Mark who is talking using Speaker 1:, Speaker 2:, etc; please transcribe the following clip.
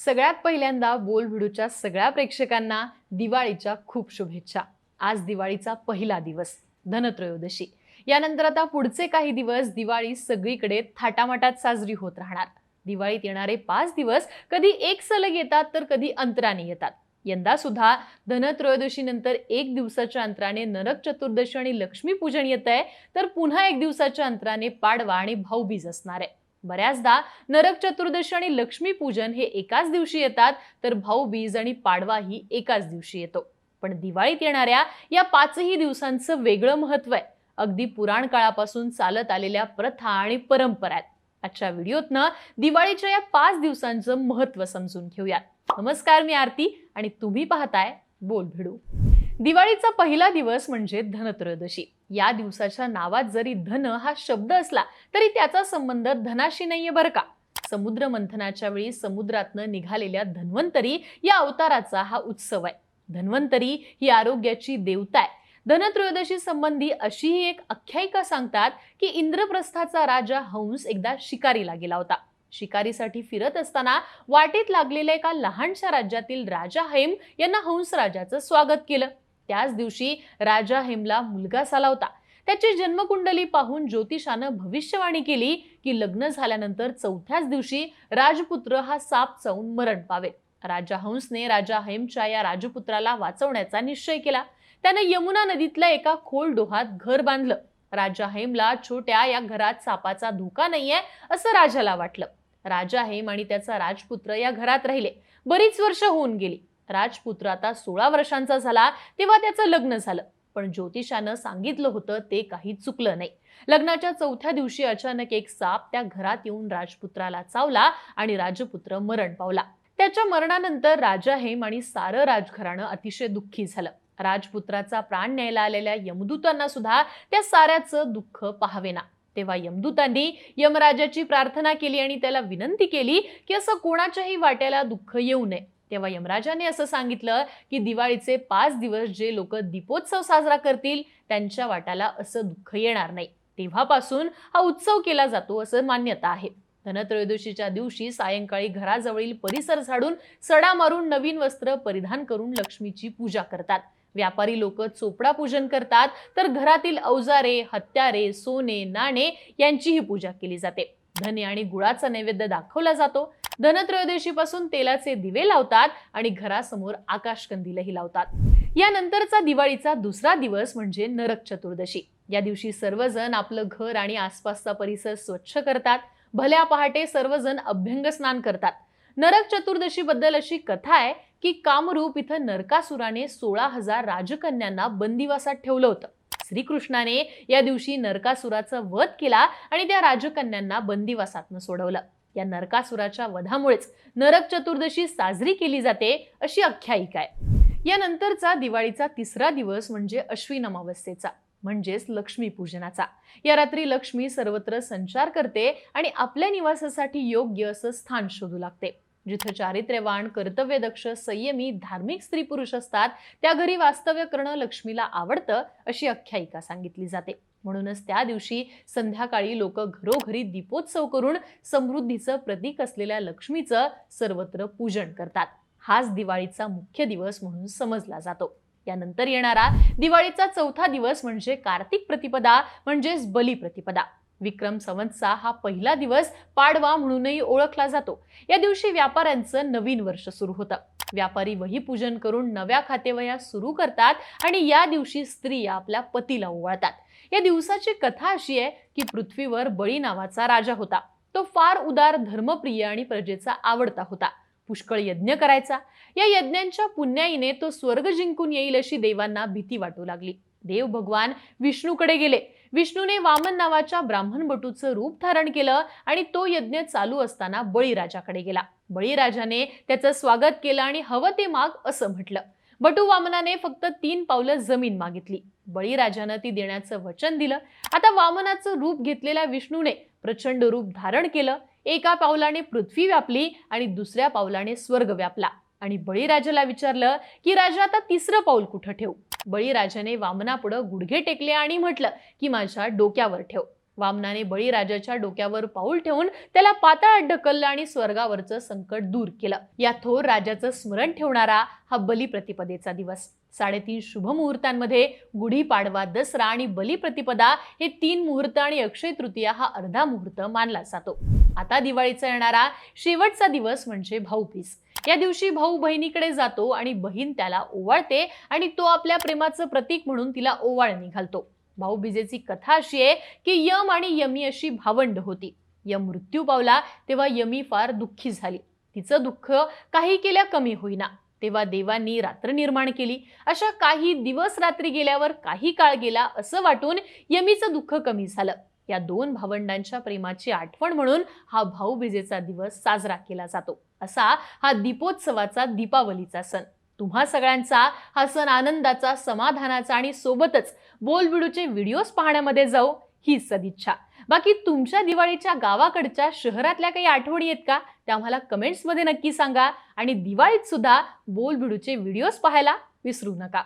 Speaker 1: सगळ्यात पहिल्यांदा बोलबिडूच्या सगळ्या प्रेक्षकांना दिवाळीच्या खूप शुभेच्छा। आज दिवाळीचा पहिला दिवस, धनत्रयोदशी। यानंतर आता पुढचे काही दिवस दिवाळी सगळीकडे थाटामाटात साजरी होत राहणार। दिवाळीत येणारे 5 दिवस कधी एक सलग येतात तर कधी अंतराने येतात। यंदा सुद्धा धनत्रयोदशी नंतर 1 दिवसाच्या अंतराने नरक चतुर्दशी आणि लक्ष्मी पूजन येतंय, तर पुन्हा 1 दिवसाच्या अंतराने पाडवा आणि भाऊबीज असणार आहे। बऱ्याचदा नरक चतुर्दशी आणि लक्ष्मी पूजन हे एकाच दिवशी येतात, तर भाऊबीज आणि पाडवा ही एकाच दिवशी येतो। पण दिवाळीत येणाऱ्या या 5ही दिवसांचं वेगळं महत्त्व आहे। अगदी पुराण काळापासून चालत आलेल्या प्रथा आणि परंपरा आहेत। आजच्या व्हिडिओतनं दिवाळीच्या या 5 दिवसांचं महत्त्व समजून घेऊयात। नमस्कार, मी आरती आणि तुम्ही पाहताय बोलबिडू। दिवाळीचा पहिला दिवस म्हणजे धनत्रयोदशी। या दिवसाच्या नावात जरी धन हा शब्द असला तरी त्याचा संबंध धनाशी नाहीये बरं का। समुद्र मंथनाच्या वेळी समुद्रातनं निघालेल्या धन्वंतरी या अवताराचा हा उत्सव आहे। धन्वंतरी ही आरोग्याची देवता आहे। धनत्रयोदशी संबंधी अशी ही एक आख्यायिका सांगतात की इंद्रप्रस्थाचा राजा हंस एकदा शिकारीला गेला होता। शिकारीसाठी फिरत असताना वाटेत लागलेल्या एका लहानशा राज्यातील राजा हेम यांना हंस राजाचं स्वागत केलं। त्याच दिवशी राजा हेमला मुलगा झाला होता। त्याची जन्मकुंडली पाहून ज्योतिषानं भविष्यवाणी केली की लग्न झाल्यानंतर 4थ्याच दिवशी राजपुत्र हा साप चावून मरण पावेल। राजा हंसने राजा हेमच्या या राजपुत्राला वाचवण्याचा निश्चय केला। त्याने यमुना नदीतल्या एका खोल डोहात घर बांधलं। राजा हेमला छोट्या या घरात सापाचा धोका नाहीये असं राजाला वाटलं। राजा हेम आणि त्याचा राजपुत्र या घरात राहिले। बरीच वर्ष होऊन गेली। राजपुत्र आता 16 वर्षांचा झाला तेव्हा त्याचं लग्न झालं। पण ज्योतिषानं सांगितलं होतं ते काही चुकलं नाही। लग्नाच्या 4थ्या दिवशी अचानक एक साप त्या घरात येऊन राजपुत्राला चावला आणि राजपुत्र मरण पावला। त्याच्या मरणानंतर राजा हेम आणि सारं राजघराणं अतिशय दुःखी झालं। राजपुत्राचा प्राण न्यायला आलेल्या यमदूतांना सुद्धा त्या साऱ्याचं दुःख पाहावेना। तेव्हा यमदूतांनी यमराजाची प्रार्थना केली आणि त्याला विनंती केली की असं कोणाच्याही वाट्याला दुःख येऊ नये। तेव्हा यमराजाने असं सांगितलं की दिवाळीचे 5 दिवस जे लोक दीपोत्सव साजरा करतील त्यांच्या वाट्याला असं दुःख येणार नाही। तेव्हापासून हा उत्सव केला जातो असं मान्यता आहे। धनत्रयोदशीच्या दिवशी सायंकाळी घराजवळील परिसर झाडून सडा मारून नवीन वस्त्र परिधान करून लक्ष्मीची पूजा करतात। व्यापारी लोक चोपडा पूजन करतात, तर घरातील अवजारे, हत्यारे, सोने, नाणे यांचीही पूजा केली जाते। धने आणि गुळाचा नैवेद्य दाखवला जातो। धनत्रयोदशीपासून तेलाचे दिवे लावतात आणि घरासमोर आकाशकंदीलही लावतात। यानंतरचा दिवाळीचा दुसरा दिवस म्हणजे नरक चतुर्दशी। या दिवशी सर्वजण आपलं घर आणि आसपासचा परिसर स्वच्छ करतात। भल्या पहाटे सर्वजण अभ्यंग स्नान करतात। नरक चतुर्दशी बद्दल अशी कथा आहे की कामरूप इथं नरकासुराने 16,000 राजकन्यांना बंदिवासात ठेवलं होतं। श्रीकृष्णाने या दिवशी नरकासुराचा वध केला आणि त्या राजकन्यांना बंदिवासातनं सोडवलं। या नरकासुराच्या वधामुळेच नरक चतुर्दशी साजरी केली जाते अशी आख्यायिका आहे। यानंतरचा दिवाळीचा तिसरा दिवस म्हणजे अश्विन अमावस्येचा, म्हणजेच लक्ष्मी पूजनाचा। या रात्री लक्ष्मी सर्वत्र संचार करते आणि आपल्या निवासासाठी योग्य असं स्थान शोधू लागते। जिथे चारित्र्यवान, कर्तव्यदक्ष, संयमी, धार्मिक स्त्री पुरुष असतात त्या घरी वास्तव्य करणं लक्ष्मीला आवडतं अशी आख्यायिका सांगितली जाते। म्हणूनच त्या दिवशी संध्याकाळी लोक घरोघरी दीपोत्सव करून समृद्धीचं प्रतीक असलेल्या लक्ष्मीचं सर्वत्र पूजन करतात। हाच दिवाळीचा मुख्य दिवस म्हणून समजला जातो। यानंतर येणारा दिवाळीचा 4था दिवस म्हणजे कार्तिक प्रतिपदा म्हणजेच बलिप्रतिपदा। विक्रम संवतचा हा पहिला दिवस पाडवा म्हणूनही ओळखला जातो। या दिवशी व्यापाऱ्यांचं नवीन वर्ष सुरू होतं। व्यापारी वही पूजन करून नव्या खातेवह्या सुरू करतात आणि या दिवशी स्त्रिया आपल्या पतीला ओवाळतात। या दिवसाची कथा अशी आहे की पृथ्वीवर बळी नावाचा राजा होता। तो फार उदार, धर्मप्रिय आणि प्रजेचा आवडता होता। पुष्कळ यज्ञ करायचा। या यज्ञांच्या पुण्याईने तो स्वर्ग जिंकून येईल अशी देवांना भीती वाटू लागली। देव भगवान विष्णूकडे गेले। विष्णूने वामन नावाच्या ब्राह्मण बटूचं रूप धारण केलं आणि तो यज्ञ चालू असताना बळीराजाकडे गेला। बळीराजाने त्याचं स्वागत केलं आणि हवं ते माग असं म्हटलं। बटू वामनाने फक्त 3 पावलं जमीन मागितली। बळीराजानं ती देण्याचं वचन दिलं। आता वामनाचं रूप घेतलेल्या विष्णूने प्रचंड रूप धारण केलं। एका पावलाने पृथ्वी व्यापली आणि दुसऱ्या पावलाने स्वर्ग व्यापला आणि बळीराजाला विचारलं की राजा आता 3रं पाऊल कुठं ठेवू। बळीराजाने वामनापुढे गुडघे टेकले आणि म्हटलं की माझ्या डोक्यावर ठेव। वामनाने बळीराजाच्या डोक्यावर पाऊल ठेवून त्याला पाताळात ढकललं आणि स्वर्गावरचं संकट दूर केलं. या थोर राजाचं स्मरण ठेवणारा हा बलिप्रतिपदेचा दिवस. 3.5 शुभ मुहूर्तांमध्ये गुढीपाडवा, दसरा आणि बलिप्रतिपदा हे 3 मुहूर्त आणि अक्षय तृतीया हा अर्धा मुहूर्त मानला जातो. आता दिवाळीचा येणारा शेवटचा दिवस म्हणजे भाऊबीज. या दिवशी भाऊ बहिणीकडे जातो आणि बहीण त्याला ओवाळते आणि तो आपल्या प्रेमाचं प्रतीक म्हणून तिला ओवाळणी घालतो. भाऊबीजेची कथा अशी आहे की यम आणि यमी अशी भावंड होती. यम मृत्यू पावला तेव्हा यमी फार दुःखी झाली. तिचं दुःख काही केल्या कमी होईना. तेव्हा देवांनी रात्र निर्माण केली. अशा काही दिवस रात्री गेल्यावर काही काळ गेला असं वाटून यमीचं दुःख कमी झालं. या 2 भावंडांच्या प्रेमाची आठवण म्हणून हा भाऊबीजेचा दिवस साजरा केला जातो. असा हा दीपोत्सवाचा, दीपावलीचा सण. तुम्हा सगळ्यांचा हा सण आनंदाचा, समाधानाचा आणि सोबतच बोलबिडूचे व्हिडिओज पाहण्यामध्ये जाऊ हीच सदिच्छा. बाकी तुमच्या दिवाळीच्या गावाकडच्या, शहरातल्या काही आठवणी आहेत का? त्या आम्हाला कमेंट्समध्ये नक्की सांगा आणि दिवाळीत सुद्धा बोलबिडूचे व्हिडिओज पाहायला विसरू नका.